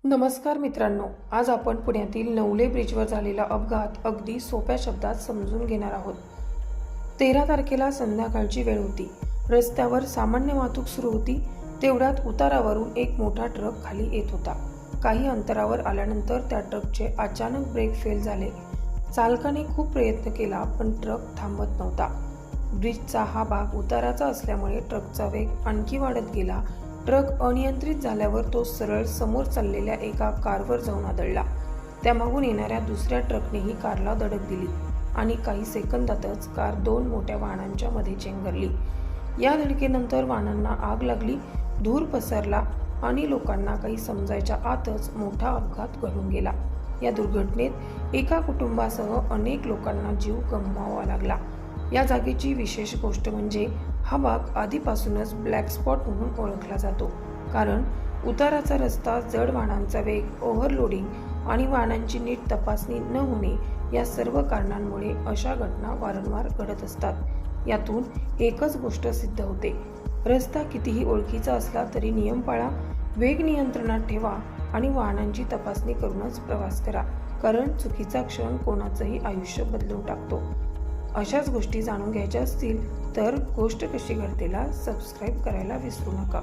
नमस्कार मित्रांनो, आज आपण पुण्यातील नवले ब्रिजवर झालेला अपघात अगदी सोप्या शब्दात समजून घेणार आहोत. 13 तारखेला संध्याकाळची वेळ होती. रस्त्यावर सामान्य वाहतूक सुरू होती. तेवढ्यात उतारावरून एक मोठा ट्रक खाली येत होता. काही अंतरावर आल्यानंतर त्या ट्रकचे अचानक ब्रेक फेल झाले. चालकाने खूप प्रयत्न केला पण ट्रक थांबत नव्हता. ब्रिजचा हा भाग उताराचा असल्यामुळे ट्रकचा वेग आणखी वाढत गेला. ट्रक अनियंत्रित झाल्यावर तो सरळ समोर चाललेल्या एका कारवर जाऊन आदळला. त्यामागून येणाऱ्या दुसऱ्या ट्रकनेही कारला धडक दिली आणि काही सेकंदातच कार दोन मोठ्या वाहनांच्या मध्ये चेंगरली. या धडकेनंतर वाहनांना आग लागली, धूर पसरला आणि लोकांना काही समजायच्या आतच मोठा अपघात घडून गेला. या दुर्घटनेत एका कुटुंबासह अनेक लोकांना जीव गमवावा लागला. या जागेची विशेष गोष्ट म्हणजे हा भाग आधीपासूनच ब्लॅक स्पॉट म्हणून ओळखला जातो, कारण उताराचा रस्ता, जड वाहनांचा वेग, ओव्हरलोडिंग आणि वाहनांची नीट तपासणी न होणे या सर्व कारणांमुळे अशा घटना वारंवार घडत असतात. यातून एकच गोष्ट सिद्ध होते, रस्ता कितीही ओळखीचा असला तरी नियम पाळा, वेग नियंत्रणात ठेवा आणि वाहनांची तपासणी करूनच प्रवास करा, कारण चुकीचा क्षण कोणाचंही आयुष्य बदलून टाकतो. अशाच गोष्टी जाणून घ्यायच्या असतील तर गोष्ट कशी घडतेला सबस्क्राईब करायला विसरू नका.